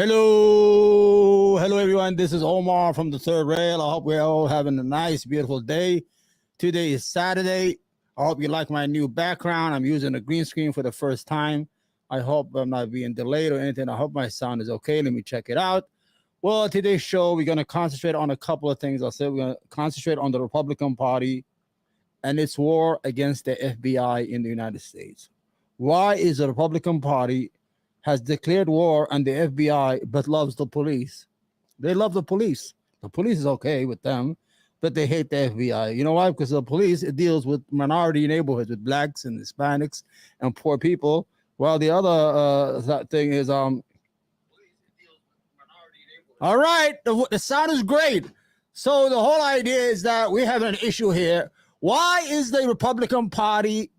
Hello, everyone. This is Omar from the Third Rail. I hope we're all having a nice, beautiful day. Today is Saturday. I hope you like my new background. I'm using a green screen for the first time. I hope I'm not being delayed or anything. I hope my sound is okay. Let me check it out. Well, today's show, we're going to concentrate on a couple of things. I'll say we're going to concentrate on the Republican Party and its war against the FBI in the United States. Why is the Republican Party has declared war on the FBI but loves the police? They love the police. The police is okay with them, but they hate the FBI. You know why? Because the police, it deals with minority neighborhoods, with blacks and Hispanics and poor people, while the other thing is all right, the sound is great. So the whole idea is that we have an issue here. Why is the Republican Party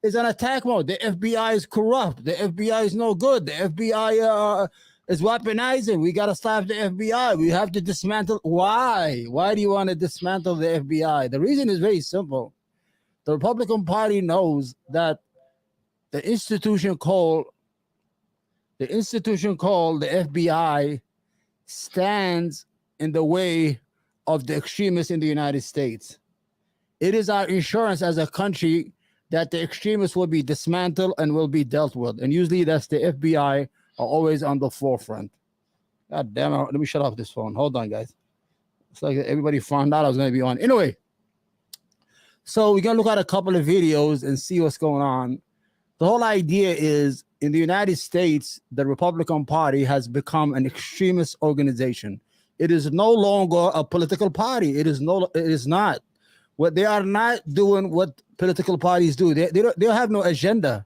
is an attack mode? The FBI is corrupt. The FBI is no good. The FBI is weaponizing. We got to stop the FBI. We have to dismantle. Why? Why do you want to dismantle the FBI? The reason is very simple. The Republican Party knows that the institution called the FBI stands in the way of the extremists in the United States. It is our insurance as a country that the extremists will be dismantled and will be dealt with. And usually that's the FBI are always on the forefront. God damn it. Let me shut off this phone. Hold on, guys. It's like everybody found out I was going to be on. Anyway, so we're going to look at a couple of videos and see what's going on. The whole idea is in the United States, the Republican Party has become an extremist organization. It is no longer a political party. It is not. What they are not doing what political parties do. They don't have no agenda.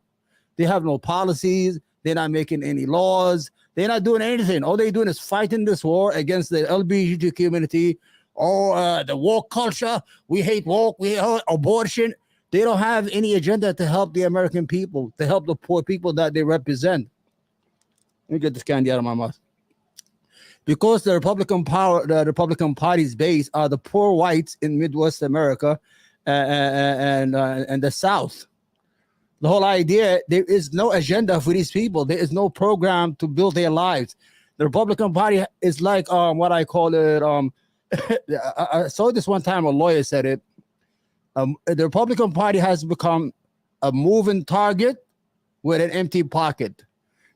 They have no policies. They're not making any laws. They're not doing anything. All they're doing is fighting this war against the LGBT community or the woke culture. We hate woke. We hate abortion. They don't have any agenda to help the American people, to help the poor people that they represent. Let me get this candy out of my mouth. Because the Republican Party's base are the poor whites in Midwest America and the South. The whole idea, there is no agenda for these people. There is no program to build their lives. The Republican Party is like what I call it. I saw this one time. A lawyer said it. The Republican Party has become a moving target with an empty pocket.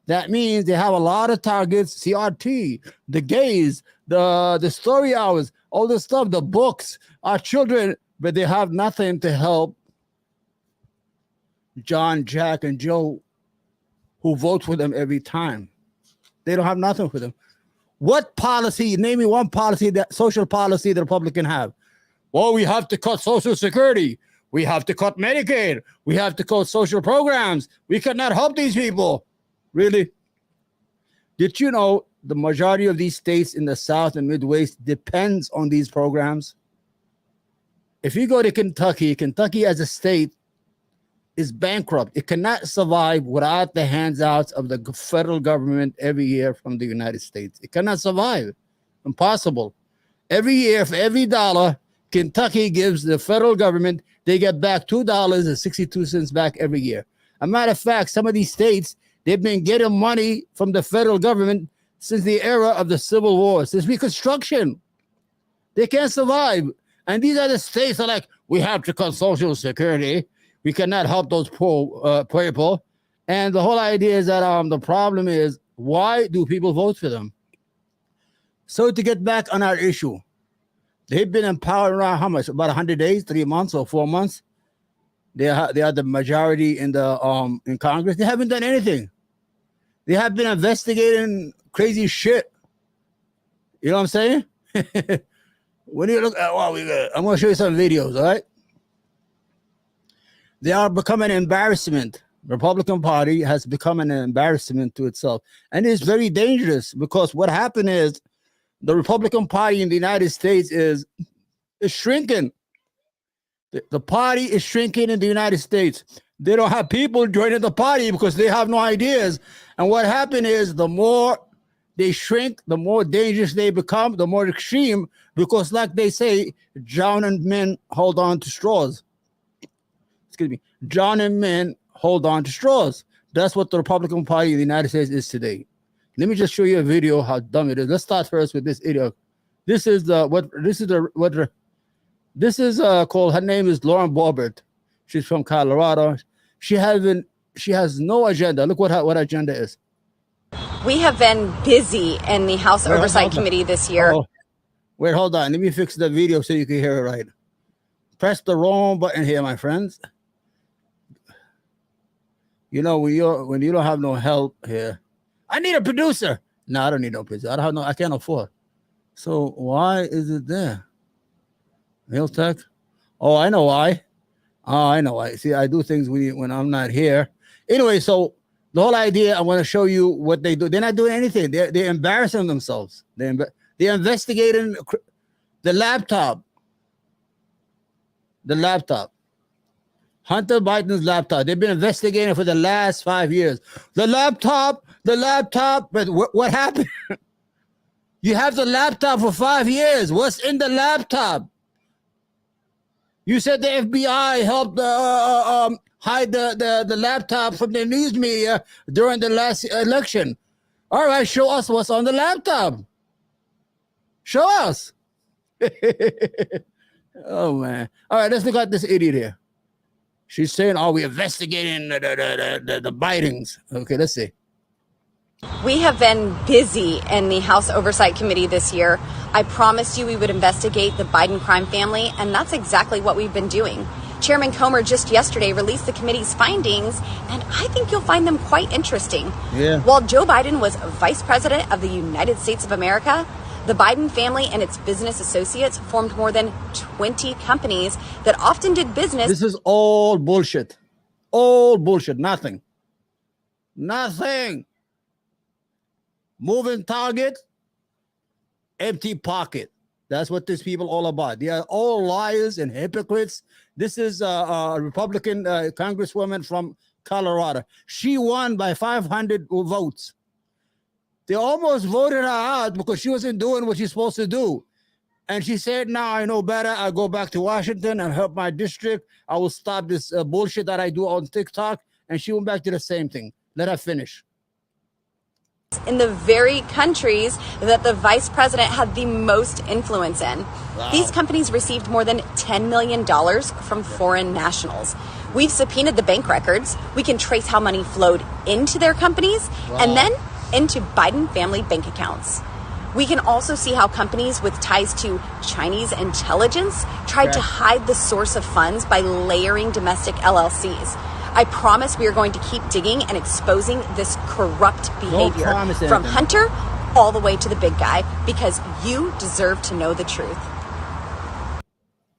That means they have a lot of targets, CRT, the gays, the story hours, all this stuff, the books, our children, but they have nothing to help John, Jack, and Joe who vote for them every time. They don't have nothing for them. What policy, name me one policy, that social policy the Republican have? Well, we have to cut Social Security. We have to cut Medicaid. We have to cut social programs. We cannot help these people. Really? Did you know the majority of these states in the South and Midwest depends on these programs? If you go to Kentucky as a state is bankrupt. It cannot survive without the handouts of the federal government every year from the United States. It cannot survive. Impossible. Every year, for every dollar Kentucky gives the federal government, they get back $2.62 back every year. A matter of fact, some of these states, they've been getting money from the federal government since the era of the Civil War, since Reconstruction. They can't survive. And these other states are like, we have to cut Social Security. We cannot help those poor people. And the whole idea is that the problem is, why do people vote for them? So to get back on our issue, they've been in power around how much? About 100 days, 3 months or 4 months. They are the majority in the in Congress. They haven't done anything. They have been investigating crazy shit. You know what I'm saying? When you look at I'm going to show you some videos, all right? They are becoming an embarrassment. The Republican Party has become an embarrassment to itself. And it's very dangerous because what happened is the Republican Party in the United States is shrinking. The party is shrinking in the United States. They don't have people joining the party because they have no ideas. And what happened is the more they shrink, the more dangerous they become, the more extreme, because like they say, drowning men hold on to straws. Excuse me. Drowning men hold on to straws. That's what the Republican Party in the United States is today. Let me just show you a video how dumb it is. Let's start first with this idiot. This is called. Her name is Lauren Boebert. She's from Colorado. She has no agenda. Look what her agenda is. We have been busy in the House Oversight Committee this year. Wait, hold on. Let me fix the video so you can hear it right. Press the wrong button here, my friends. You know, when you don't have no help here. I need a producer. No, I don't need no producer. I can't afford. So why is it there? Mail tech. Oh, I know why. I know why. See, I do things when I'm not here. Anyway, so the whole idea, I want to show you what they do. They're not doing anything. They're embarrassing themselves. They're investigating the laptop. The laptop. Hunter Biden's laptop. They've been investigating for the last 5 years. The laptop. But what happened? You have the laptop for 5 years. What's in the laptop? You said the FBI helped hide the laptop from the news media during the last election. All right, show us what's on the laptop. Show us. Oh, man. All right, let's look at this idiot here. She's saying, "Are we investigating the Bidens?" Okay, let's see. We have been busy in the House Oversight Committee this year. I promised you we would investigate the Biden crime family, and that's exactly what we've been doing. Chairman Comer just yesterday released the committee's findings, and I think you'll find them quite interesting. Yeah. While Joe Biden was Vice President of the United States of America, the Biden family and its business associates formed more than 20 companies that often did business. This is all bullshit. All bullshit. Nothing. Moving target, empty pocket. That's what these people all about. They are all liars and hypocrites. This is a Republican congresswoman from Colorado. She won by 500 votes. They almost voted her out because she wasn't doing what she's supposed to do. And she said, "Now I know better. I'll go back to Washington and help my district. I will stop this bullshit that I do on TikTok." And she went back to the same thing. Let her finish. In the very countries that the vice president had the most influence in. Wow. These companies received more than $10 million from foreign nationals. We've subpoenaed the bank records. We can trace how money flowed into their companies and then into Biden family bank accounts. We can also see how companies with ties to Chinese intelligence tried to hide the source of funds by layering domestic LLCs. I promise we are going to keep digging and exposing this corrupt behavior from Hunter all the way to the big guy, because you deserve to know the truth.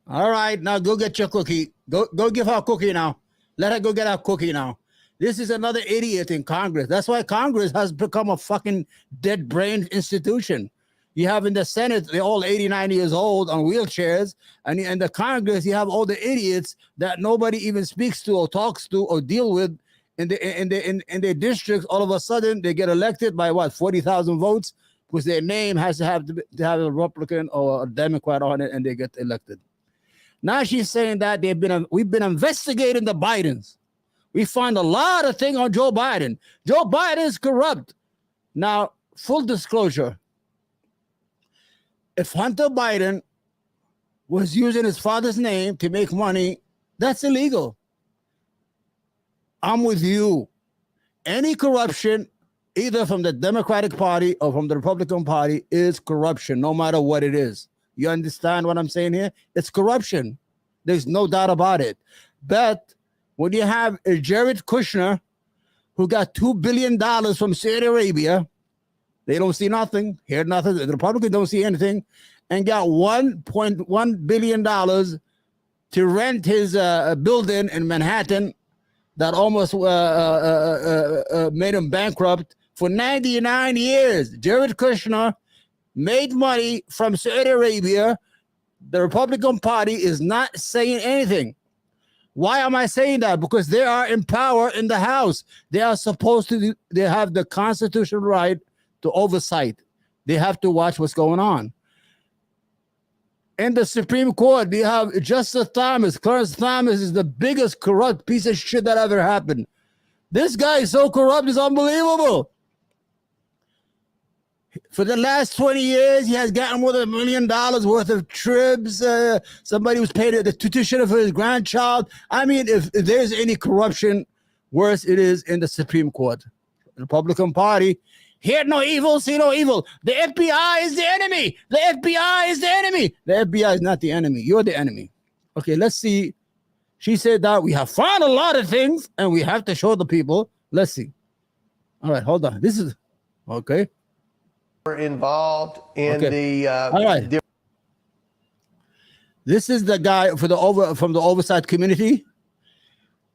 All right, now go get your cookie. Go give her a cookie now. Let her go get her cookie now. This is another idiot in Congress. That's why Congress has become a fucking dead brain institution. You have in the Senate, they're all 89 years old on wheelchairs. And in the Congress, you have all the idiots that nobody even speaks to or talks to or deal with in their districts. All of a sudden, they get elected by 40,000 votes, because their name has to have a Republican or a Democrat on it, and they get elected. Now she's saying that we've been investigating the Bidens. We find a lot of things on Joe Biden. Joe Biden is corrupt. Now, full disclosure. If Hunter Biden was using his father's name to make money, that's illegal. I'm with you. Any corruption, either from the Democratic Party or from the Republican Party, is corruption, no matter what it is. You understand what I'm saying here? It's corruption. There's no doubt about it. But when you have a Jared Kushner who got $2 billion from Saudi Arabia, they don't see nothing, hear nothing. The Republicans don't see anything, and got $1.1 billion to rent his building in Manhattan that almost made him bankrupt for 99 years. Jared Kushner made money from Saudi Arabia. The Republican Party is not saying anything. Why am I saying that? Because they are in power in the House. They are supposed to, they have the constitutional right to oversight. They have to watch what's going on. In the Supreme Court, they have Justice Thomas. Clarence Thomas is the biggest corrupt piece of shit that ever happened. This guy is so corrupt, it's unbelievable. For the last 20 years, he has gotten more than $1 million worth of trips. Somebody was paid the tuition for his grandchild. I mean, if there's any corruption, worse it is in the Supreme Court. The Republican Party, hear no evil, see no evil. The FBI is the enemy. The FBI is the enemy. The FBI is not the enemy. You're the enemy. Okay, let's see. She said that we have found a lot of things and we have to show the people. Let's see. All right, hold on. This is, okay. Involved in the all right. This is the guy from the oversight community.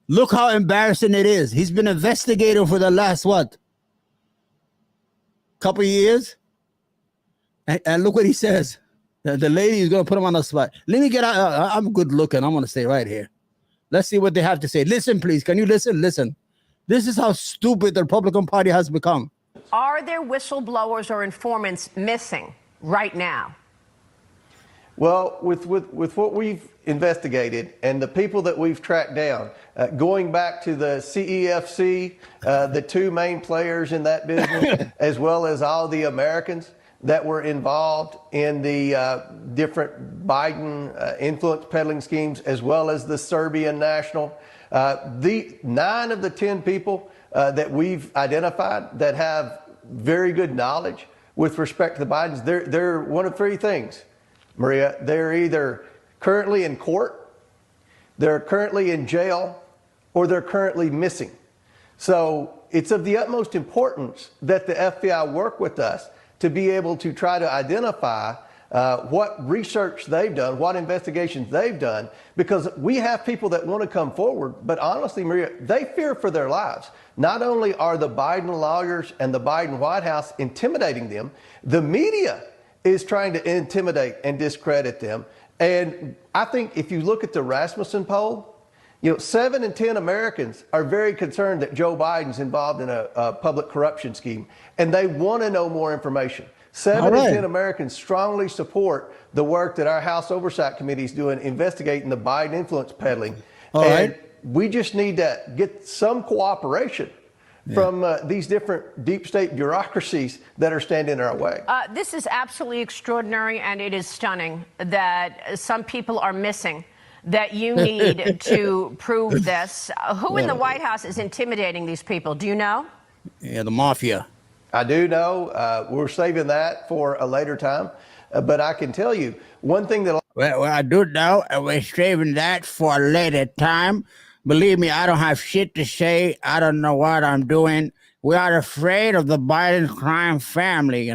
Look how embarrassing it is. He's been investigating for the last couple of years, and look what he says. The lady is going to put him on the spot. Let me get out. I'm good looking. I'm going to stay right here. Let's see what they have to say. Listen, please. Can you listen? Listen. This is how stupid the Republican Party has become. Are there whistleblowers or informants missing right now? Well, with what we've investigated and the people that we've tracked down, going back to the CEFC, the two main players in that business, as well as all the Americans that were involved in the different Biden influence peddling schemes, as well as the Serbian national, the 9 of the 10 people that we've identified that have very good knowledge with respect to the Bidens, they're one of 3 things, Maria. They're either currently in court, they're currently in jail, or they're currently missing. So it's of the utmost importance that the FBI work with us to be able to try to identify what research they've done, what investigations they've done, because we have people that want to come forward, but honestly, Maria, they fear for their lives. Not only are the Biden lawyers and the Biden White House intimidating them, the media is trying to intimidate and discredit them. And I think if you look at the Rasmussen poll, 7 in 10 Americans are very concerned that Joe Biden's involved in a public corruption scheme, and they want to know more information. 7 in 10 Americans strongly support the work that our House Oversight Committee is doing, investigating the Biden influence peddling. We just need to get some cooperation from these different deep state bureaucracies that are standing in our way. This is absolutely extraordinary, and it is stunning that some people are missing that you need to prove this. Who in the White House is intimidating these people? Do you know? Yeah, the mafia. I do know. We're saving that for a later time. But I can tell you one thing that... Well, I do know, and we're saving that for a later time. Believe me, I don't have shit to say. I don't know what I'm doing. We are afraid of the Biden crime family,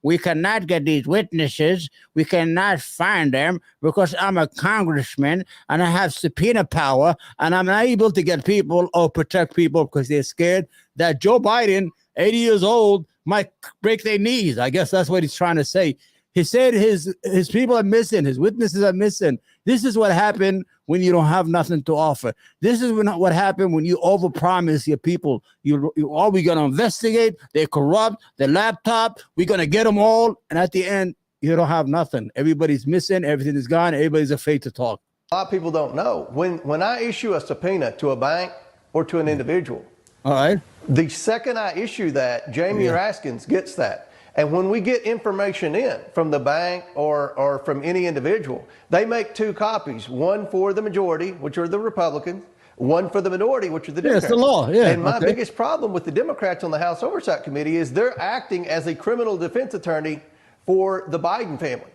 We cannot get these witnesses. We cannot find them because I'm a congressman and I have subpoena power and I'm not able to get people or protect people because they're scared that Joe Biden, 80 years old, might break their knees. I guess that's what he's trying to say. He said his people are missing. His witnesses are missing. This is what happened when you don't have nothing to offer. This is what happened when you overpromise your people. We're going to investigate. They're corrupt. Their laptop. We're going to get them all. And at the end, you don't have nothing. Everybody's missing. Everything is gone. Everybody's afraid to talk. A lot of people don't know. When I issue a subpoena to a bank or to an individual, all right, the second I issue that, Jamie Raskins gets that. And when we get information in from the bank or from any individual, they make 2 copies, one for the majority, which are the Republicans, one for the minority, which are the Democrats. It's the law, And my biggest problem with the Democrats on the House Oversight Committee is they're acting as a criminal defense attorney for the Biden family.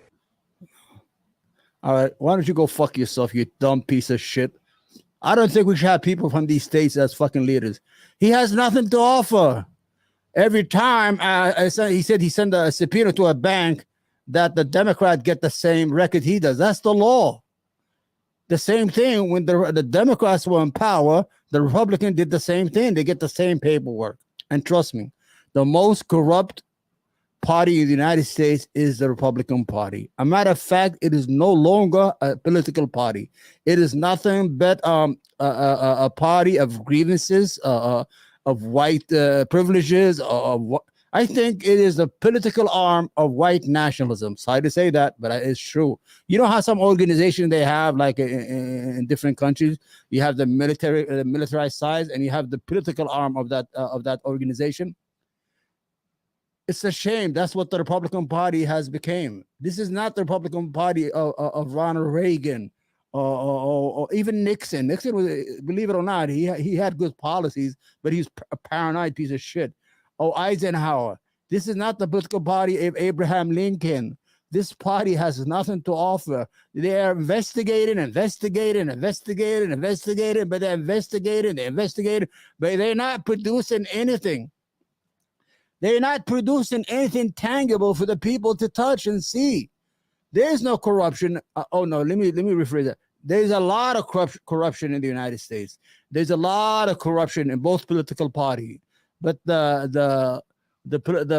All right, why don't you go fuck yourself, you dumb piece of shit. I don't think we should have people from these states as fucking leaders. He has nothing to offer. Every time he said he sent a subpoena to a bank that the Democrat get the same record he does. That's the law. The same thing when the Democrats were in power, the Republican did the same thing. They get the same paperwork. And trust me, the most corrupt party in the United States is the Republican Party. A matter of fact, it is no longer a political party. It is nothing but a party of grievances, of white privileges. I think it is a political arm of white nationalism. Sorry to say that, but it's true. You know how some organization they have, like in different countries, you have the militarized side, and you have the political arm of that organization. It's a shame. That's what the Republican Party has become. This is not the Republican Party of Ronald Reagan or even Nixon. Nixon was, believe it or not, he had good policies, but he's a paranoid piece of shit. Oh, Eisenhower. This is not the political party of Abraham Lincoln. This party has nothing to offer. They are investigating, but they're investigating, but they're not producing anything. They're not producing anything tangible for the people to touch and see. There's no corruption. Let me rephrase that. There's a lot of corruption in the United States. There's a lot of corruption in both political parties, but the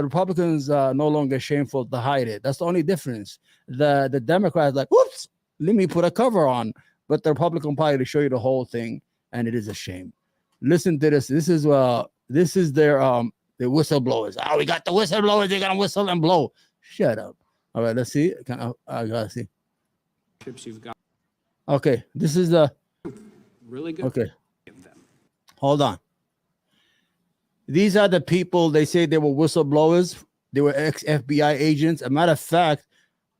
Republicans are no longer shameful to hide it. That's the only difference. The Democrats like, whoops, let me put a cover on. But the Republican Party to show you the whole thing, and it is a shame. Listen to this. This is their the whistleblowers. Oh, we got the whistleblowers. They're gonna whistle and blow. Shut up. All right, let's see. I gotta see. You've got. Okay, this is the Really good. okay. Hold on. These are the people, they say they were whistleblowers. They were ex-FBI agents. As a matter of fact,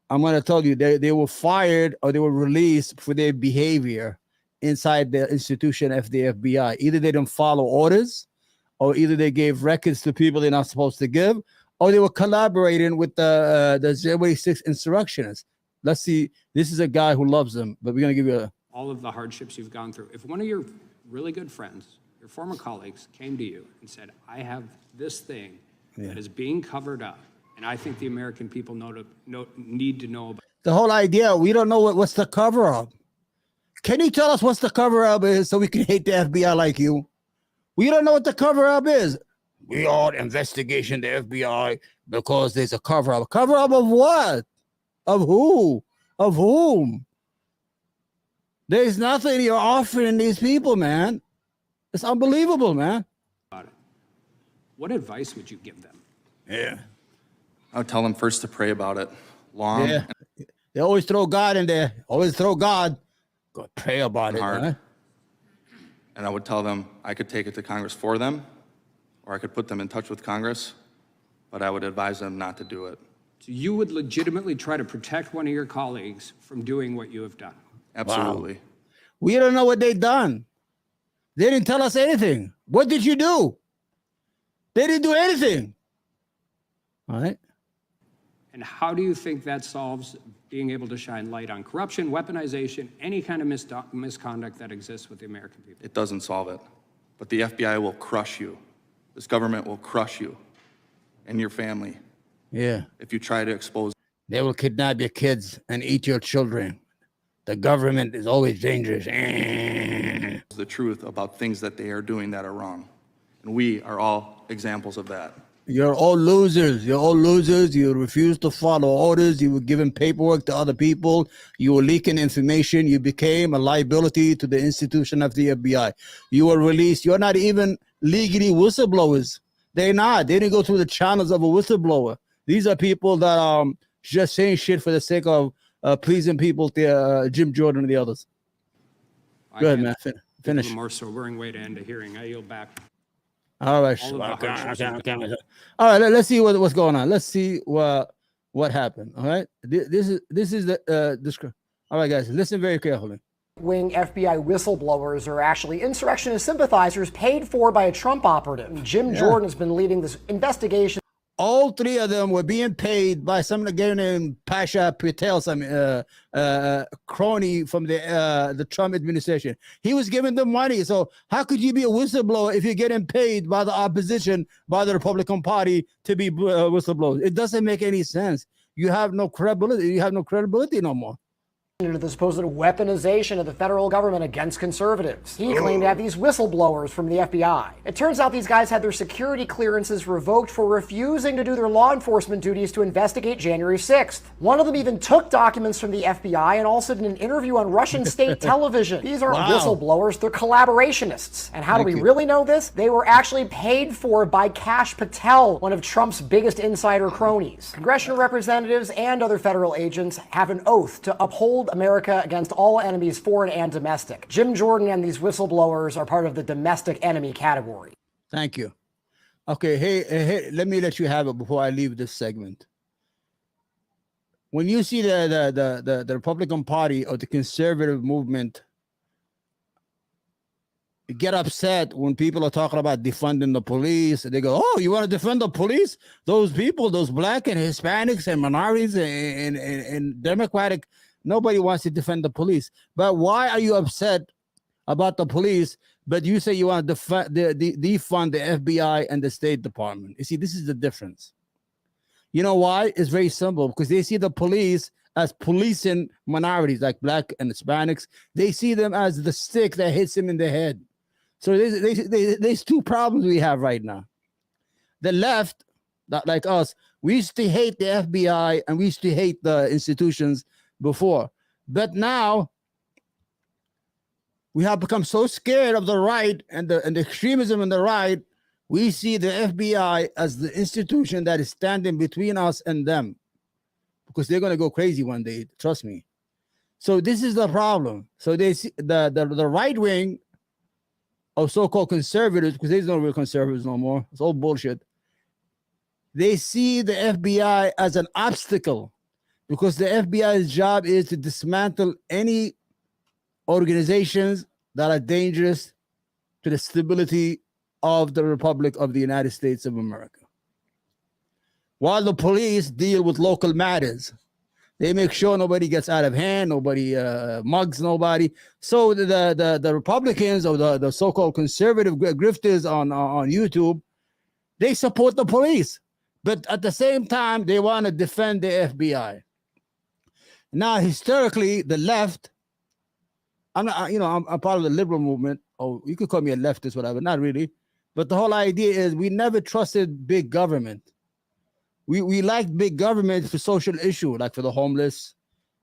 I'm going to tell you, they were fired or they were released for their behavior inside the institution of the FBI. Either they didn't follow orders, or either they gave records to people they're not supposed to give, or they were collaborating with the January 6th insurrectionists. Let's see. This is a guy who loves them, but we're going to give you all of the hardships you've gone through. If one of your really good friends, your former colleagues, came to you and said, I have this thing that is being covered up, and I think the American people need to know about the whole idea. We don't know what's the cover up. Can you tell us what's the cover up is so we can hate the FBI like you? We don't know what the cover up is. We are investigation the FBI because there's a cover up. Cover up of what? Of who? Of whom? There's nothing you're offering these people, man. It's unbelievable, man. it. What advice would you give them? Yeah. I would tell them first to pray about it long Yeah. They always throw God in there. Always throw God. Go pray about and it. hard. Huh? And I would tell them I could take it to Congress for them, or I could put them in touch with Congress, but I would advise them not to do it. So you would legitimately try to protect one of your colleagues from doing what you have done? Absolutely. Wow. We don't know what they've done. They didn't tell us anything. What did you do? They didn't do anything. All right. And how do you think that solves being able to shine light on corruption, weaponization, any kind of misconduct that exists with the American people? It doesn't solve it, but the FBI will crush you. This government will crush you and your family. Yeah. If you try to expose. They will kidnap your kids and eat your children. The government is always dangerous. The truth about things that they are doing that are wrong. And we are all examples of that. You're all losers. You're all losers. You refuse to follow orders. You were giving paperwork to other people. You were leaking information. You became a liability to the institution of the FBI. You were released. You're not even legally whistleblowers. They're not. They didn't go through the channels of a whistleblower. These are people that are just saying shit for the sake of pleasing people, to Jim Jordan and the others. Go ahead, man. Finish. A more sobering way to end a hearing. I yield back. All right. All of the hardships All right. Let's see what's going on. Let's see what happened. All right. This is the all right, guys. Listen very carefully. Wing FBI whistleblowers are actually insurrectionist sympathizers paid for by a Trump operative. Jim Jordan has been leading this investigation. All three of them were being paid by some guy named Pasha Patel, some crony from the Trump administration. He was giving them money. So how could you be a whistleblower if you're getting paid by the opposition, by the Republican Party to be whistleblowers? It doesn't make any sense. You have no credibility. You have no credibility no more. Into the supposed weaponization of the federal government against conservatives. He claimed to have these whistleblowers from the FBI. It turns out these guys had their security clearances revoked for refusing to do their law enforcement duties to investigate January 6th. One of them even took documents from the FBI and also did an interview on Russian state television. These aren't whistleblowers, they're collaborationists. And how do we really know this? They were actually paid for by Kash Patel, one of Trump's biggest insider cronies. Congressional representatives and other federal agents have an oath to uphold America against all enemies, foreign and domestic. Jim Jordan and these whistleblowers are part of the domestic enemy category. Thank you. Okay, hey, let me let you have it before I leave this segment. When you see the Republican Party or the conservative movement get upset when people are talking about defunding the police, they go, "Oh, you want to defend the police? Those people, those black and Hispanics and minorities and Democratic, nobody wants to defend the police. But why are you upset about the police? But you say you want to defund the FBI and the State Department. You see, this is the difference. You know why? It's very simple, because they see the police as policing minorities like black and Hispanics. They see them as the stick that hits them in the head. So there's two problems we have right now. The left, that like us, we used to hate the FBI and we used to hate the institutions before. But now we have become so scared of the right and the extremism in the right, we see the FBI as the institution that is standing between us and them, because they're going to go crazy one day, trust me. So this is the problem. So they see the right wing of so-called conservatives, because there's no real conservatives no more, it's all bullshit. They see the FBI as an obstacle, because the FBI's job is to dismantle any organizations that are dangerous to the stability of the Republic of the United States of America. While the police deal with local matters, they make sure nobody gets out of hand, nobody mugs nobody. So the Republicans or the so-called conservative grifters on YouTube, they support the police, but at the same time, they want to defend the FBI. Now, historically, the left, I'm part of the liberal movement, or you could call me a leftist, whatever, not really. But the whole idea is we never trusted big government. We liked big government for social issue, like for the homeless,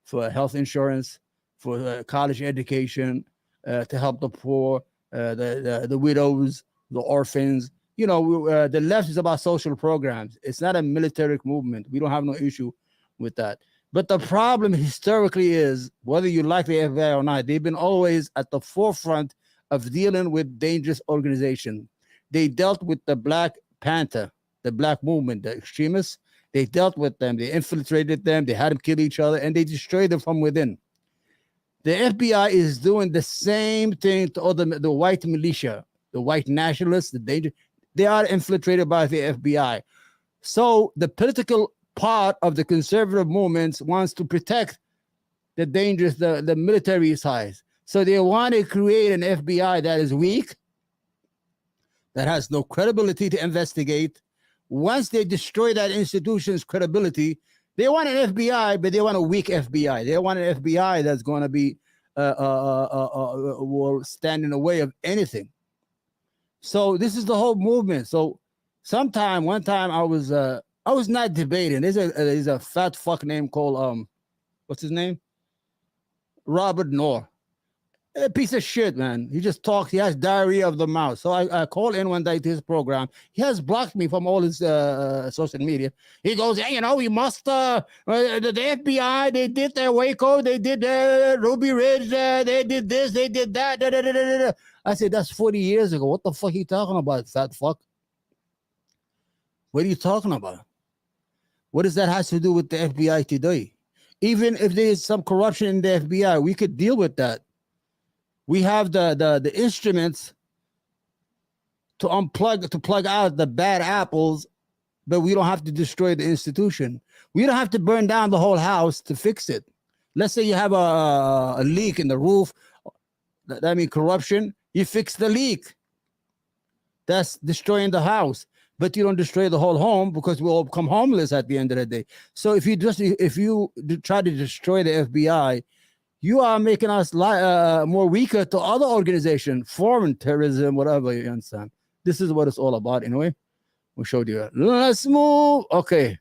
for health insurance, for college education, to help the poor, the widows, the orphans. You know, the left is about social programs. It's not a military movement. We don't have no issue with that. But the problem historically is, whether you like the FBI or not, they've been always at the forefront of dealing with dangerous organizations. They dealt with the Black Panther, the black movement, the extremists. They dealt with them. They infiltrated them. They had them kill each other, and they destroyed them from within. The FBI is doing the same thing to all the white militia, the white nationalists, the danger. They are infiltrated by the FBI. So the political part of the conservative movements wants to protect the dangerous, the military side. So they want to create an FBI that is weak, that has no credibility to investigate. Once they destroy that institution's credibility, they want an FBI, but they want a weak FBI. They want an FBI that's going to be will stand in the way of anything. So this is the whole movement. So one time I was not debating. There's a fat fuck name called what's his name? Robert Knorr. A piece of shit, man. He just talks. He has diarrhea of the mouth. So I called in one day to his program. He has blocked me from all his social media. He goes, hey, you know, we must, the FBI, they did their Waco, they did Ruby Ridge, they did this, they did that. Da, da, da, da, da. I said, that's 40 years ago. What the fuck are you talking about, fat fuck? What are you talking about? What does that have to do with the FBI today? Even if there's some corruption in the FBI, we could deal with that. We have the instruments to plug out the bad apples, but we don't have to destroy the institution. We don't have to burn down the whole house to fix it. Let's say you have a leak in the roof. That means corruption. You fix the leak. That's destroying the house. But you don't destroy the whole home, because we'll all become homeless at the end of the day. So if you try to destroy the FBI, you are making us more weaker to other organizations, foreign terrorism, whatever, you understand. This is what it's all about anyway. We showed you. Let's move. Okay.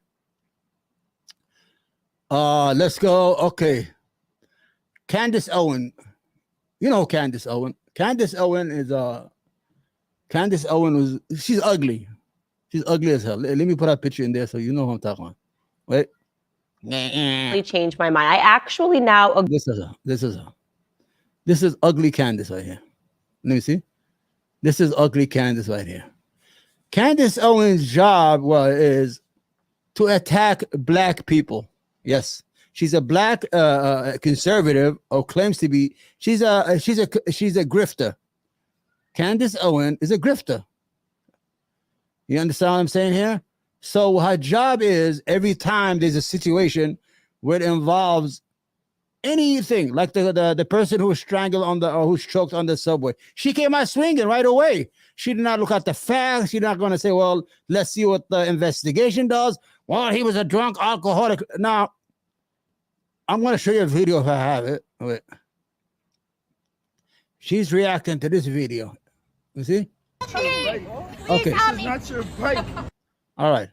Let's go. Okay. Candace Owens. You know Candace Owens. Candace Owens she's ugly. She's ugly as hell. Let me put a picture in there so you know who I'm talking about. Wait. Changed my mind. I actually now This is her. This is ugly Candace right here. Let me see. This is ugly Candace right here. Candace Owens' job is to attack black people. Yes, she's a black conservative, or claims to be. She's a grifter. Candace Owens is a grifter. You understand what I'm saying here? So her job is, every time there's a situation where it involves anything, like the person who was strangled on the, or who's choked on the subway, she came out swinging right away. She did not look at the facts. She's not going to say, well, let's see what the investigation does. Well, he was a drunk alcoholic. Now, I'm going to show you a video if I have it. Wait. She's reacting to this video. You see? Okay. This is not your bike. All right.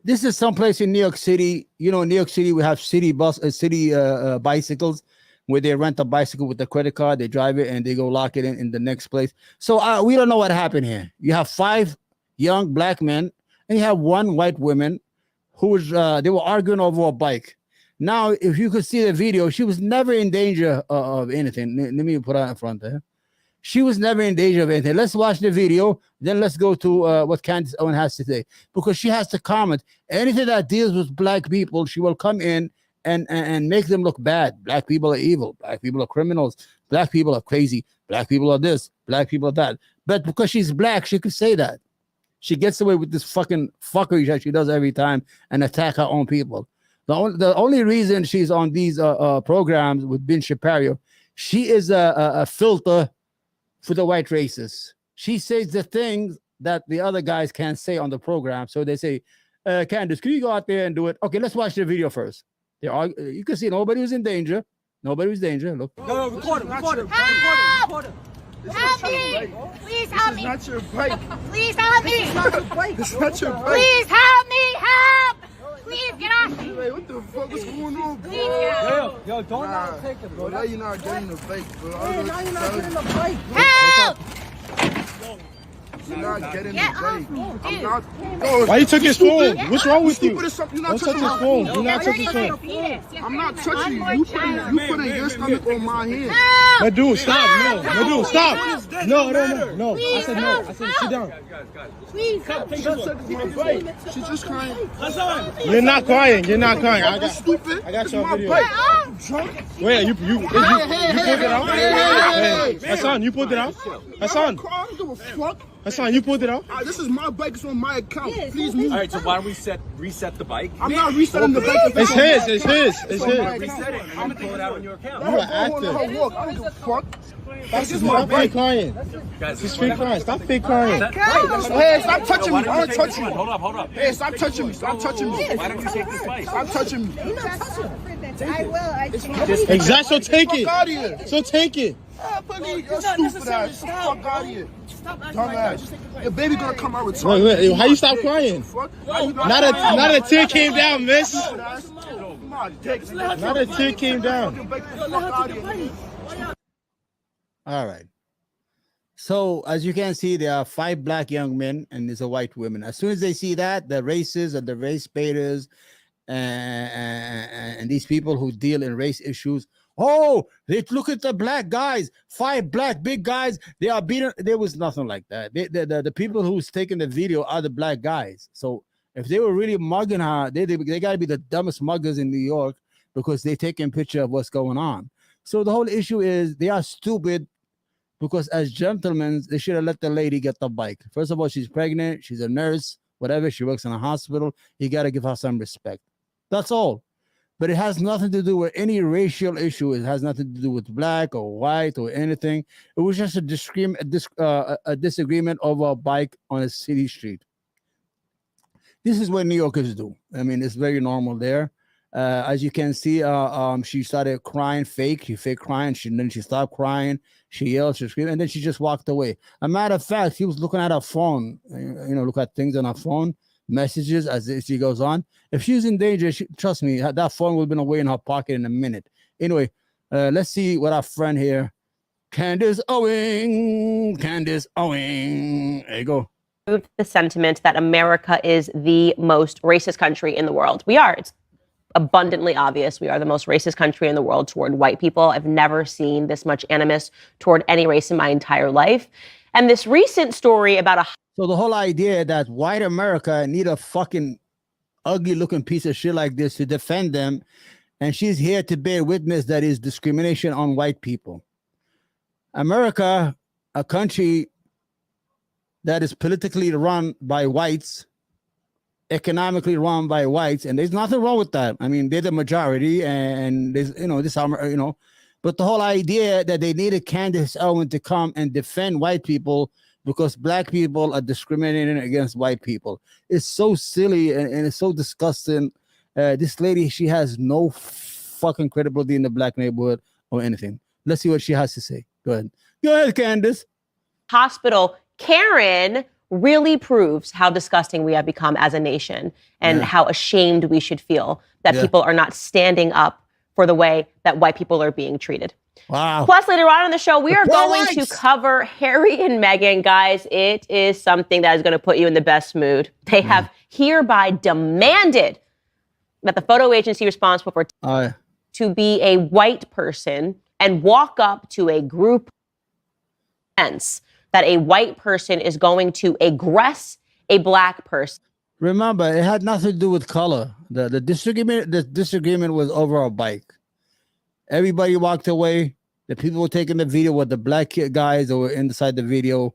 This is someplace in New York City. You know, in New York City, we have city bicycles, where they rent a bicycle with a credit card, they drive it, and they go lock it in the next place. So we don't know what happened here. You have 5 young black men, and you have 1 white woman who was, they were arguing over a bike. Now, if you could see the video, she was never in danger of anything. Let me put her in front there. She was never in danger of anything. Let's watch the video. Then let's go to what Candace Owens has to say, because she has to comment. Anything that deals with black people, she will come in and make them look bad. Black people are evil. Black people are criminals. Black people are crazy. Black people are this. Black people are that. But because she's black, she could say that. She gets away with this fucking fuckery that she does every time and attack her own people. The only reason she's on these programs with Ben Shapiro, she is a filter for the white racists. She says the things that the other guys can't say on the program. So they say, Candace, can you go out there and do it? Okay, let's watch the video first. You can see nobody was in danger. Nobody was in danger. Look. No, record him. Help me! Please help me! It's not your bike. Please help me! It's not your bike. It's not your bike. Please help me! Help! Please get off me! Wait, what the fuck is going on, bro? Please get off me! Yo, don't not take it, bro. Now you're not getting the bike, bro. Yeah, now you're not getting the bike. Help! You're not getting Get the off bike. me, I'm dude. not. Bro, Why you took his phone? What's wrong with you? You're not Don't touch touching his my phone. phone. Do not touch his phone. I'm not touching you. You putting your stomach on my hand. My dude, stop. No, my dude, stop. No. I said no. I said sit down. Please help me! My bike. She's just crying. You're not crying. You're not crying. I got Stupid. I got It's your my video. bike. I'm drunk. Wait, you pulled it out? Hey, Hassan, you pulled it out? Hassan, I don't give a fuck. Hassan, you pulled it out? This is my bike. It's on my account. Please move. All right, so why don't we reset the bike? I'm not resetting the bike. It's his. It's his. It's on my his. Reset it. I'm gonna pull it out on your account. You are active. I don't give a fuck. This is my fake crying. Guys, This is fake crying. Stop fake crying. Hey, stop touching me. I don't touch you. Hold up. Hey, stop touching me. Stop touching me. Why don't you take this bike? Stop touching me. I will. Exactly. So take Fuck it. out of here. So take it. Please, you're stupid ass. Fuck out of here. Dumbass. Your baby gonna come out retarded. Wait. How you stop crying? Fuck. Not a tear came down, miss. Not Not a tear came down. All right. So as you can see, there are 5 black young men and there's a white woman. As soon as they see that, the racists and the race baiters and these people who deal in race issues, look at the black guys, 5 black big guys. They are beaten. There was nothing like that. The people who's taking the video are the black guys. So if they were really mugging her, they got to be the dumbest muggers in New York, because they taking picture of what's going on. So the whole issue is they are stupid, because as gentlemen, they should have let the lady get the bike. First of all, she's pregnant. She's a nurse, whatever. She works in a hospital. You got to give her some respect. That's all. But it has nothing to do with any racial issue. It has nothing to do with black or white or anything. It was just a disagreement over a bike on a city street. This is what New Yorkers do. I mean, it's very normal there. As you can see, she started crying fake. She fake crying. Then she stopped crying. She yelled, she screamed, and then she just walked away. A matter of fact, she was looking at her phone. Look at things on her phone, messages as she goes on. If she's in danger, trust me, that phone would have been away in her pocket in a minute. Anyway, let's see what our friend here, Candace Owens. There you go. The sentiment that America is the most racist country in the world. We are. It's abundantly obvious. We are the most racist country in the world toward white people. I've never seen this much animus toward any race in my entire life. And this recent story about a So the whole idea that white America need a fucking ugly looking piece of shit like this to defend them, and she's here to bear witness that is discrimination on white people. America, a country that is politically run by whites, economically run by whites, and there's nothing wrong with that. I mean, they're the majority, and there's but the whole idea that they needed Candace Owens to come and defend white people because black people are discriminating against white people is so silly and it's so disgusting. This lady, she has no fucking credibility in the black neighborhood or anything. Let's see what she has to say. Go ahead, Candace. Hospital, Karen really proves how disgusting we have become as a nation and how ashamed we should feel that people are not standing up for the way that white people are being treated. Wow. Plus, later on in the show, we are going to cover Harry and Meghan. Guys, it is something that is going to put you in the best mood. They have hereby demanded that the photo agency responsible for to be a white person and walk up to a group that a white person is going to aggress a black person. Remember, it had nothing to do with color. The disagreement was over a bike. Everybody walked away. The people were taking the video with the black guys that were inside the video.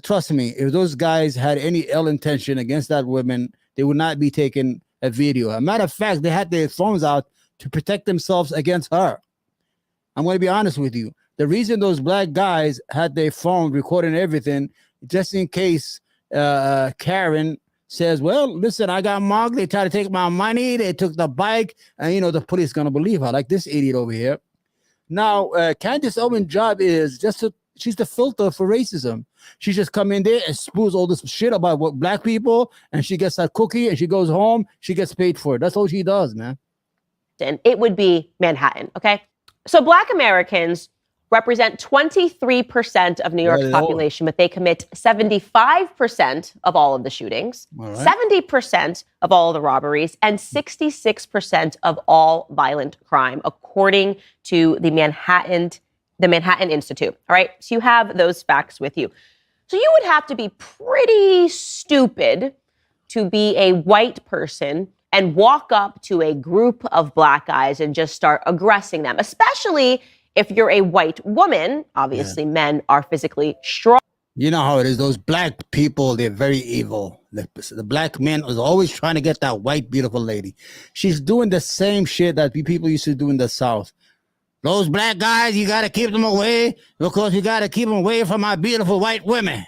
Trust me, if those guys had any ill intention against that woman, they would not be taking a video. As a matter of fact, they had their phones out to protect themselves against her. I'm going to be honest with you. The reason those black guys had their phone recording everything, just in case Karen says, well, listen, I got mugged. They tried to take my money. They took the bike. And, the police going to believe her, like this idiot over here. Now, Candace Owens' job is she's the filter for racism. She just come in there and spews all this shit about what black people, and she gets that cookie and she goes home. She gets paid for it. That's all she does, man. And it would be Manhattan, okay? So black Americans represent 23% of New York's population, but they commit 75% of all of the shootings, 70% of all of the robberies, and 66% of all violent crime, according to the Manhattan Institute. All right, so you have those facts with you. So you would have to be pretty stupid to be a white person and walk up to a group of black guys and just start aggressing them, especially if you're a white woman. Obviously, men are physically strong. You know how it is. Those black people, they're very evil. The black man was always trying to get that white, beautiful lady. She's doing the same shit that people used to do in the South. Those black guys, you got to keep them away because you got to keep them away from our beautiful white women.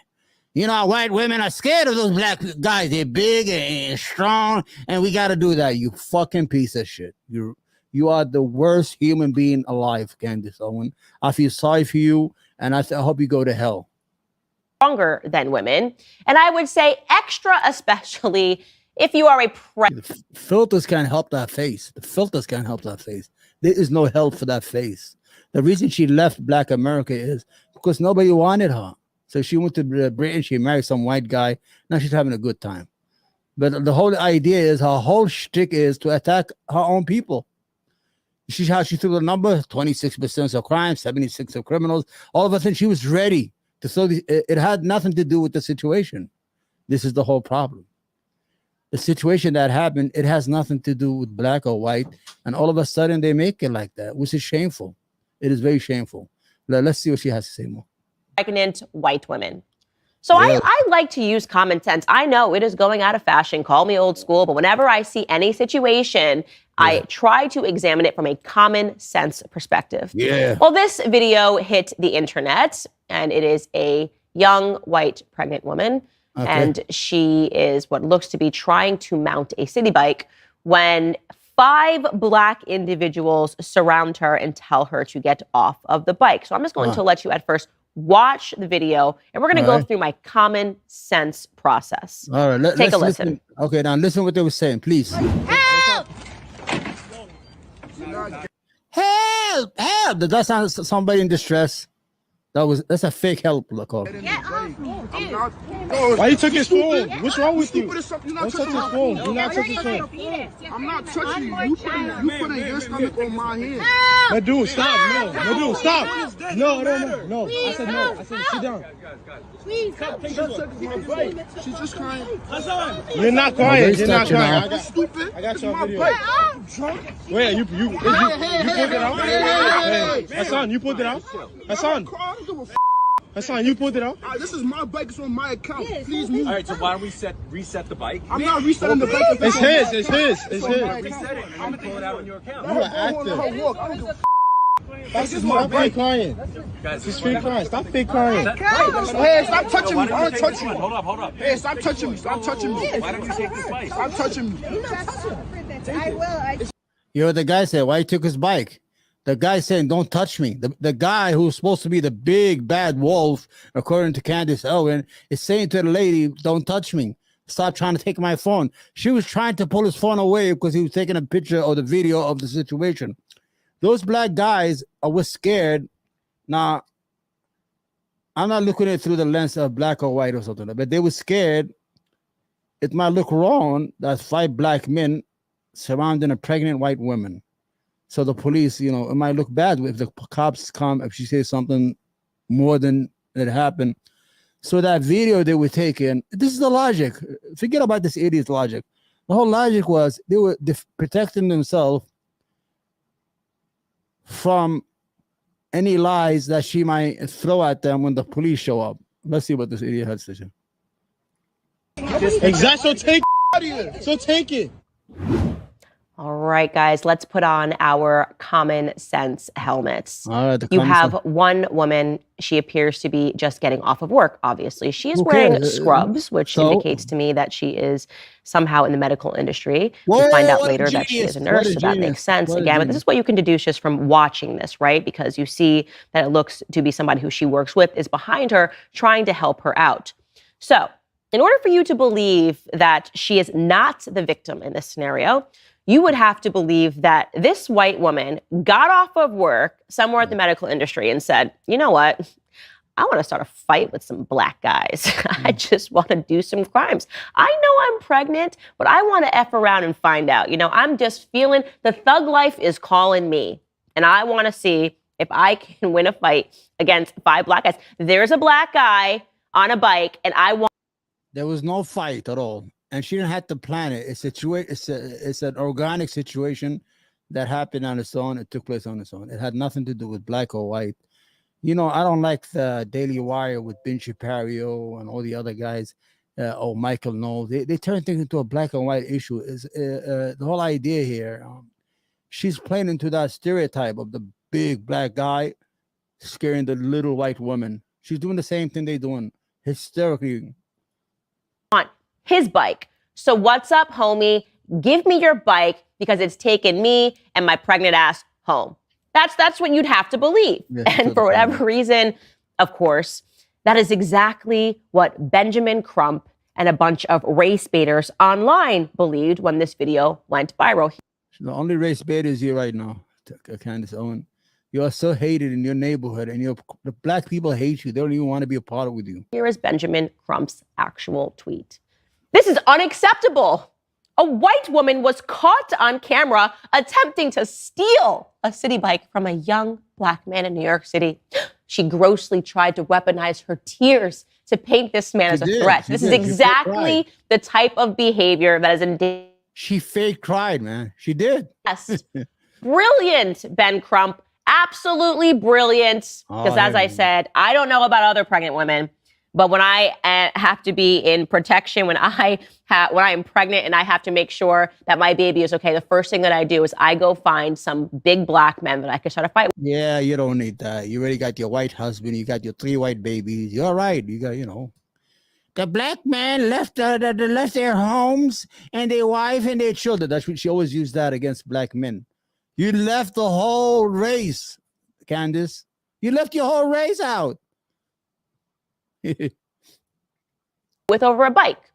White women are scared of those black guys. They're big and strong, and we got to do that. You fucking piece of shit. You are the worst human being alive, Candace Owens. I feel sorry for you, and I hope you go to hell. Stronger than women. And I would say extra, especially if you are a The filters can't help that face. The filters can't help that face. There is no help for that face. The reason she left Black America is because nobody wanted her. So she went to Britain, she married some white guy. Now she's having a good time. But the whole idea is her whole shtick is to attack her own people. She's how she threw the number, 26% of crime, 76% of criminals. All of a sudden, she was ready to throw it had nothing to do with the situation. This is the whole problem. The situation that happened, it has nothing to do with black or white. And all of a sudden, they make it like that, which is shameful. It is very shameful. Let's see what she has to say more. Pregnant white women. So I like to use common sense. I know it is going out of fashion. Call me old school. But whenever I see any situation, I try to examine it from a common sense perspective. Yeah. Well, this video hit the internet, and it is a young white pregnant woman. Okay. And she is what looks to be trying to mount a city bike when 5 black individuals surround her and tell her to get off of the bike. So I'm just going to let you at first watch the video, and we're going to go through my common sense process. All right, take a listen. Okay, now listen what they were saying, please. Help! Help! Help! Does that sound somebody in distress? That's a fake help call. Get off me, dude. Why you took his phone? What's wrong with you? You're Don't touch his phone. Do not touch his phone. I'm not touching you. You putting your stomach on my head. My dude, stop. No, dude, stop. No, no. I said no. I said sit down. Please, She's just crying. You're not crying. You're not crying. I got stupid. I got you on video. I'm drunk. Wait, you pulled it out? Hey, Hassan, you pulled it out? Hassan, you pulled it out? This is my bike. It's on my account. Please move. All right, so why don't we reset the bike? I'm not resetting the bike. It's his. It's his. Reset it. I'm gonna pull it out on your account. You are active. Walk. I don't give a This is my bike crying. Guys, She's fake crying. Stop fake crying. Hey, stop touching me. I don't touch you. Hold up. Hey, stop touching me. Stop touching me. Why don't you take this bike? Stop touching me. I will. You know what the guy said? Why he took his bike? The guy saying, "Don't touch me." The guy who's supposed to be the big bad wolf, according to Candace Owens, is saying to the lady, "Don't touch me. Stop trying to take my phone." She was trying to pull his phone away because he was taking a picture or the video of the situation. Those black guys were scared. Now, I'm not looking at it through the lens of black or white or something, but they were scared. It might look wrong that 5 black men surrounding a pregnant white woman. So the police, it might look bad if the cops come, if she says something more than it happened. So that video they were taking, this is the logic. Forget about this idiot's logic. The whole logic was they were protecting themselves from any lies that she might throw at them when the police show up. Let's see what this idiot had to say. Exactly. So take it. All right, guys, let's put on our common sense helmets. All right, you have one woman. She appears to be just getting off of work, obviously. She is wearing scrubs, which indicates to me that she is somehow in the medical industry. We'll find out later that she is a nurse, so that makes sense. Again, but this is what you can deduce just from watching this, right? Because you see that it looks to be somebody who she works with is behind her trying to help her out. So in order for you to believe that she is not the victim in this scenario, you would have to believe that this white woman got off of work somewhere at the medical industry and said, you know what? I want to start a fight with some black guys. I just want to do some crimes. I know I'm pregnant, but I want to F around and find out. I'm just feeling the thug life is calling me. And I want to see if I can win a fight against 5 black guys. There's a black guy on a bike and I want. There was no fight at all. And she didn't have to plan it. It's an organic situation that happened on its own. It took place on its own. It had nothing to do with black or white. I don't like the Daily Wire with Ben Shapiro and all the other guys, or Michael Knowles. They turn things into a black and white issue. The whole idea here, she's playing into that stereotype of the big black guy scaring the little white woman. She's doing the same thing they're doing hysterically. On his bike. So what's up, homie? Give me your bike because it's taken me and my pregnant ass home. That's what you'd have to believe. Yeah, and for whatever reason, of course, that is exactly what Benjamin Crump and a bunch of race baiters online believed when this video went viral. The only race baiter is you right now, Candace Owens. You are so hated in your neighborhood, and the black people hate you. They don't even want to be a part of it with you. Here is Benjamin Crump's actual tweet. This is unacceptable. A white woman was caught on camera attempting to steal a city bike from a young black man in New York City. She grossly tried to weaponize her tears to paint this man as a threat. This is exactly the type of behavior that is in. She fake cried, man. She did. Yes. Brilliant, Ben Crump. Absolutely brilliant. Because as I said, I don't know about other pregnant women, but when I have to be in protection, when I am pregnant and I have to make sure that my baby is okay, the first thing that I do is I go find some big black men that I can start a fight with. Yeah, you don't need that. You already got your white husband. You got your 3 white babies. You're right. You got, the black man left their homes and their wife and their children. That's what she always used that against black men. You left the whole race, Candace. You left your whole race out. With over a bike.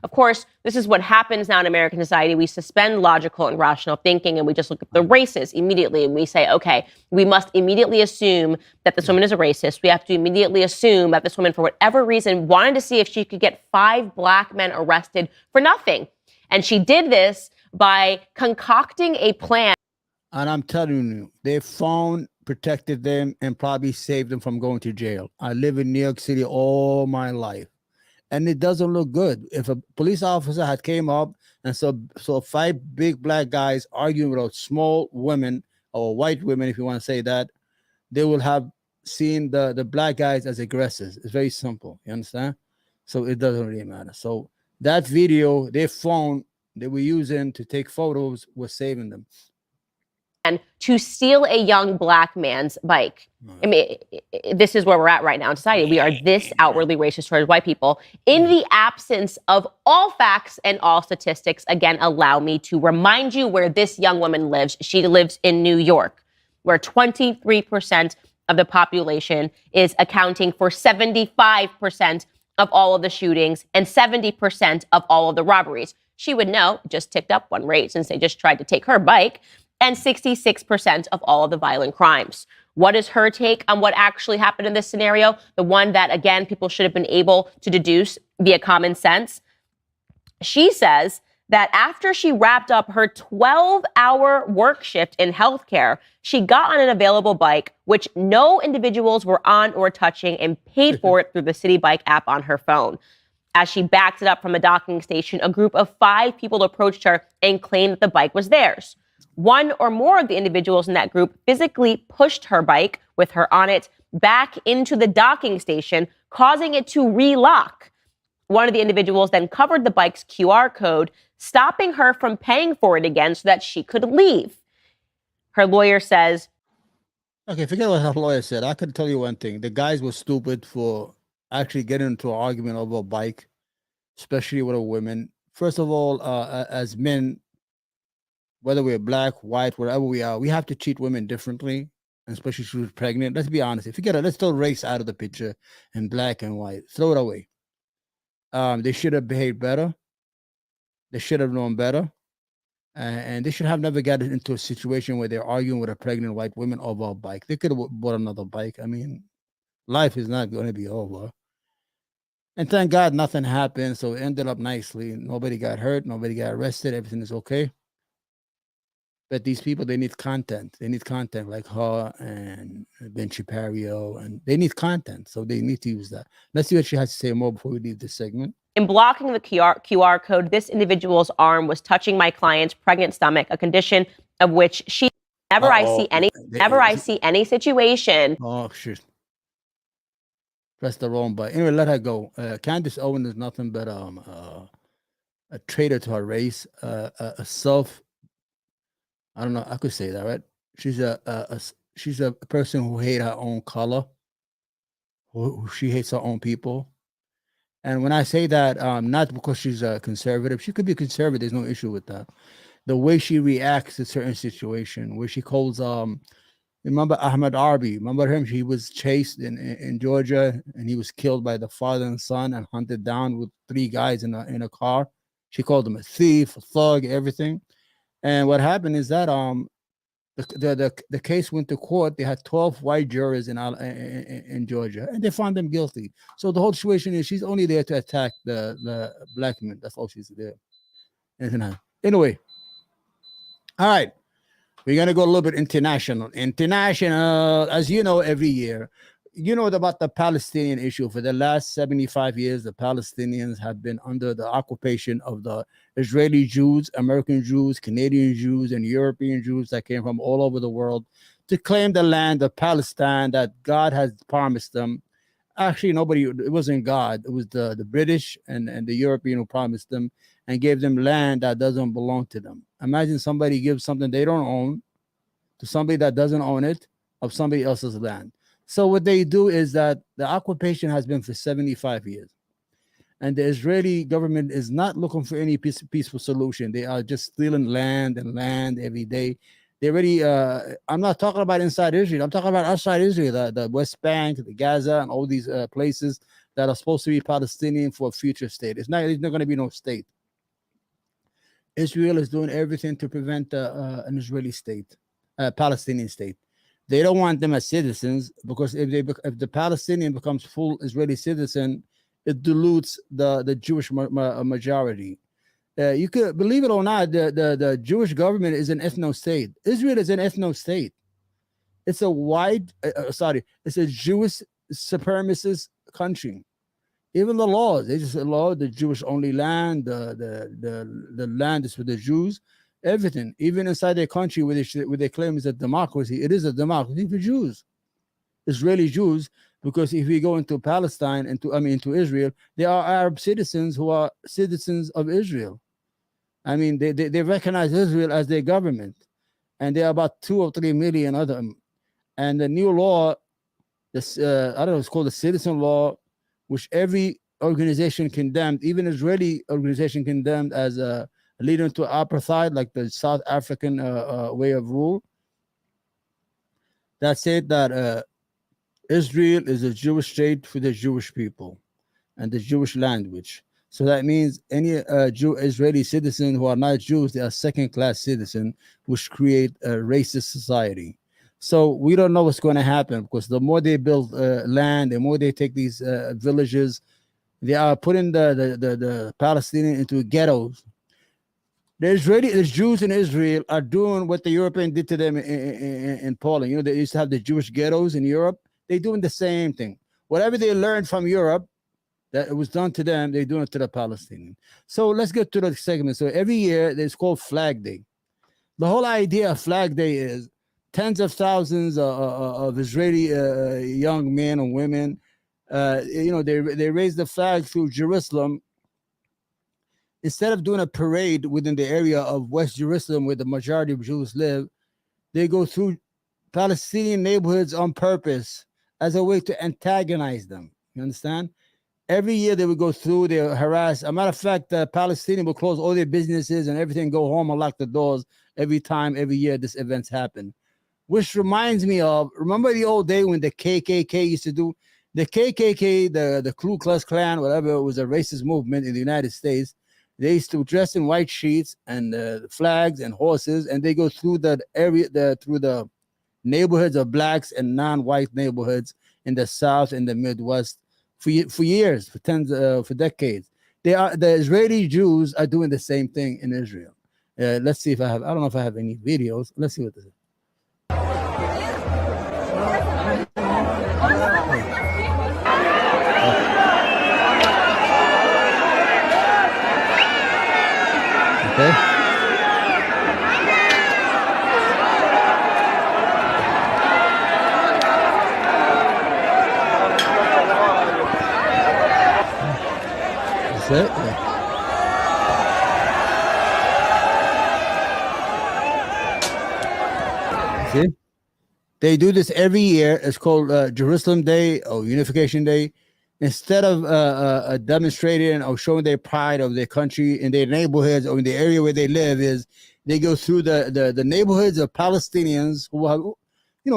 Of course, this is what happens now in American society. We suspend logical and rational thinking and we just look at the races immediately and we say, okay, we must immediately assume that this woman is a racist. We have to immediately assume that this woman, for whatever reason, wanted to see if she could get 5 black men arrested for nothing. And she did this by concocting a plan. And I'm telling you, they found protected them, and probably saved them from going to jail. I live in New York City all my life, and it doesn't look good. If a police officer had came up and saw 5 big black guys arguing with small women or white women, if you want to say that, they will have seen the black guys as aggressors. It's very simple. You understand? So it doesn't really matter. So that video, their phone they were using to take photos was saving them. And to steal a young black man's bike. I mean, this is where we're at right now in society. We are this outwardly racist towards white people. In the absence of all facts and all statistics, again, allow me to remind you where this young woman lives. She lives in New York, where 23% of the population is accounting for 75% of all of the shootings and 70% of all of the robberies. She would know, just ticked up one rate since they just tried to take her bike, and 66% of all of the violent crimes. What is her take on what actually happened in this scenario? The one that, again, people should have been able to deduce via common sense. She says that after she wrapped up her 12-hour work shift in healthcare, she got on an available bike, which no individuals were on or touching, and paid for it through the City Bike app on her phone. As she backed it up from a docking station, a group of 5 people approached her and claimed that the bike was theirs. One or more of the individuals in that group physically pushed her bike with her on it back into the docking station, causing it to relock. One of the individuals then covered the bike's QR code, stopping her from paying for it again so that she could leave. Her lawyer says, okay, forget what her lawyer said. I can tell you one thing. The guys were stupid for actually getting into an argument over a bike, especially with a woman. First of all, as men, whether we're black, white, wherever we are, we have to treat women differently, especially if she was pregnant. Let's be honest. If you get it, let's throw race out of the picture and black and white. Throw it away. They should have behaved better. They should have known better. And they should have never gotten into a situation where they're arguing with a pregnant white woman over a bike. They could have bought another bike. I mean, life is not going to be over. And thank God nothing happened. So it ended up nicely. Nobody got hurt. Nobody got arrested. Everything is okay. But these people, they need content. They need content like her and Ben Shapiro, and they need content. So they need to use that. Let's see what she has to say more before we leave this segment. in blocking the QR code, this individual's arm was touching my client's pregnant stomach, a condition of which she whenever I see any situation. Oh, shit. Press the wrong button. Anyway, let her go. Candace Owens is nothing but a traitor to her race, a self. I don't know. I could say that, right? She's a person who hates her own color. Who she hates her own people. And when I say that, not because she's a conservative, she could be conservative. There's no issue with that. The way she reacts to certain situation, where she calls, remember Ahmed Arbi? Remember him? He was chased in Georgia, and he was killed by the father and son and hunted down with 3 guys in a car. She called him a thief, a thug, everything. And what happened is that the case went to court. They had 12 white jurors in Georgia, and they found them guilty. So the whole situation is she's only there to attack the black men. That's all she's there. Anyway, all right. We're going to go a little bit international. International, as you know, every year, you know about the Palestinian issue. For the last 75 years, the Palestinians have been under the occupation of the Israeli Jews, American Jews, Canadian Jews, and European Jews that came from all over the world to claim the land of Palestine that God has promised them. Actually, it wasn't God. It was the British and the European who promised them and gave them land that doesn't belong to them. Imagine somebody gives something they don't own to somebody that doesn't own it of somebody else's land. So what they do is that the occupation has been for 75 years. And the Israeli government is not looking for any peaceful solution. They are just stealing land and land every day. They already, I'm not talking about inside Israel. I'm talking about outside Israel, the West Bank, the Gaza, and all these places that are supposed to be Palestinian for a future state. There's not going to be no state. Israel is doing everything to prevent an Israeli state, Palestinian state. They don't want them as citizens because if the Palestinian becomes full Israeli citizen, it dilutes the Jewish majority. You could believe it or not, the Jewish government is an ethno state. Israel is an ethno state. It's a it's a Jewish supremacist country. Even the laws, they just allow the Jewish only land, the land is for the Jews, everything. Even inside their country where they claim it's a democracy, it is a democracy for Jews, Israeli Jews, because if we go into Palestine, into Israel, there are Arab citizens who are citizens of Israel. I mean, they recognize Israel as their government, and there are about 2 or 3 million of them. And the new law, this I don't know, it's called the citizen law, which every organization condemned, even Israeli organization condemned as leading to apartheid, like the South African way of rule. That said that Israel is a Jewish state for the Jewish people and the Jewish language. So that means any Israeli citizen who are not Jews, they are second-class citizens, which create a racist society. So we don't know what's going to happen, because the more they build land, the more they take these villages, they are putting the Palestinians into ghettos. The Jews in Israel are doing what the Europeans did to them in Poland. You know, they used to have the Jewish ghettos in Europe. They're doing the same thing. Whatever they learned from Europe that it was done to them, they're doing it to the Palestinians. So let's get to the segment. So every year, it's called Flag Day. The whole idea of Flag Day is tens of thousands of Israeli young men and women, they raise the flag through Jerusalem. Instead of doing a parade within the area of West Jerusalem where the majority of Jews live, they go through Palestinian neighborhoods on purpose as a way to antagonize them. You understand? Every year they would go through, they would harass. As a matter of fact, the Palestinians will close all their businesses and everything, go home and lock the doors every year this events happen. Which reminds me of, remember the old day when the KKK used to do, the KKK, the Ku Klux Klan, whatever, it was a racist movement in the United States. They used to dress in white sheets and flags and horses, and they go through the area, through the neighborhoods of blacks and non-white neighborhoods in the South and the Midwest for years, for decades. The Israeli Jews are doing the same thing in Israel. Let's see if I don't know if I have any videos. Let's see what this is. Okay. That's it. Yeah. See? They do this every year. It's called Jerusalem Day or Unification Day. Instead of demonstrating or showing their pride of their country in their neighborhoods or in the area where they live, is they go through the neighborhoods of Palestinians who have,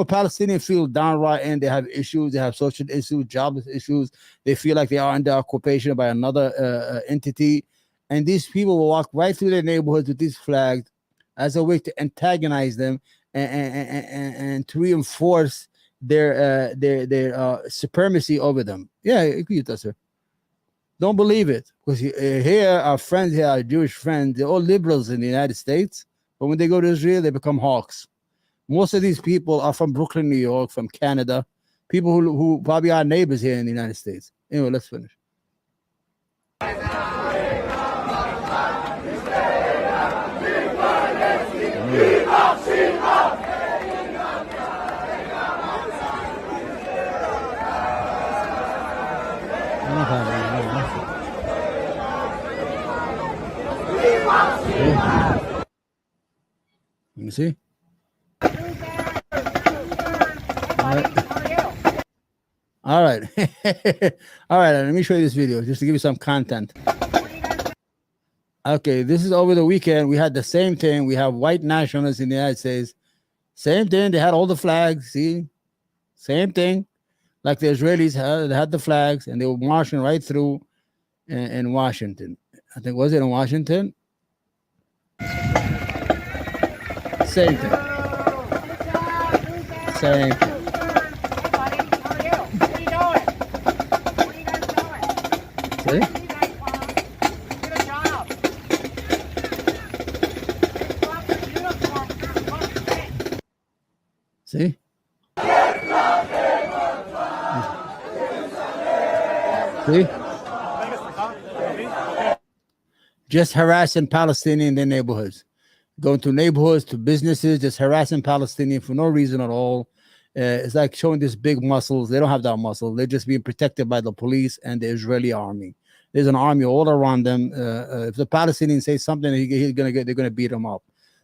Palestinians feel downright and they have issues, they have social issues, jobless issues. They feel like they are under occupation by another entity. And these people will walk right through their neighborhoods with these flags as a way to antagonize them and to reinforce their supremacy over them. Yeah, I agree with that, sir. Don't believe it, because here our friends here, our Jewish friends, they're all liberals in the United States, but when they go to Israel, they become hawks. Most of these people are from Brooklyn, New York, from Canada, people who probably are neighbors here in the United States. Anyway, let's finish. Let me see. All right. All right. Let me show you this video just to give you some content. Okay, this is over the weekend. We had the same thing. We have white nationalists in the United States. Same thing. They had all the flags. See, same thing. Like the Israelis had the flags, and they were marching right through in Washington. I think, was it in Washington? Same thing. Same thing. See? See? See? Just harassing Palestinians in their neighborhoods. Going to neighborhoods, to businesses, just harassing Palestinians for no reason at all. It's like showing this big muscles. They don't have that muscle. They're just being protected by the police and the Israeli army. There's an army all around them. If the Palestinians say something, they're gonna beat them up.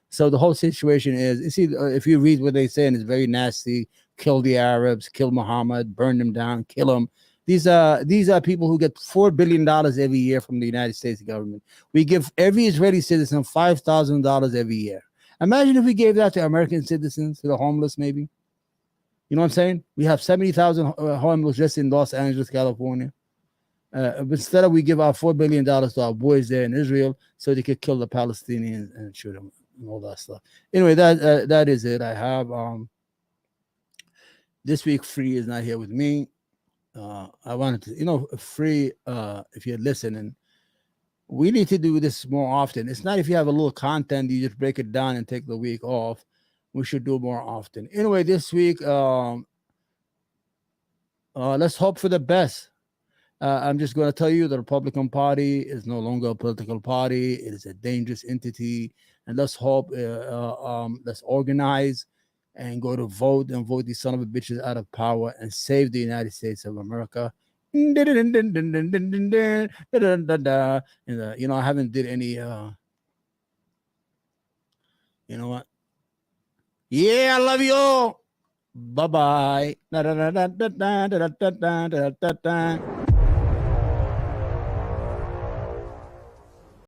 So the whole situation is, you see, if you read what they say, and it's very nasty. Kill the Arabs, kill Muhammad, burn them down, kill them. These are people who get $4 billion every year from the United States government. We give every Israeli citizen $5,000 every year. Imagine if we gave that to American citizens, to the homeless, maybe. You know what I'm saying? We have 70,000 homeless just in Los Angeles, California. But instead of we give our $4 billion to our boys there in Israel so they could kill the Palestinians and shoot them and all that stuff. Anyway, that is it. I have this week Free is not here with me. I wanted to, Free, if you're listening, we need to do this more often. It's not if you have a little content, you just break it down and take the week off. We should do more often. Anyway, this week, let's hope for the best. I'm just going to tell you the Republican Party is no longer a political party. It is a dangerous entity. And let's hope, let's organize and go to vote and vote these son of a bitches out of power and save the United States of America. And, I haven't did any, you know what? Yeah, I love you all. Bye-bye.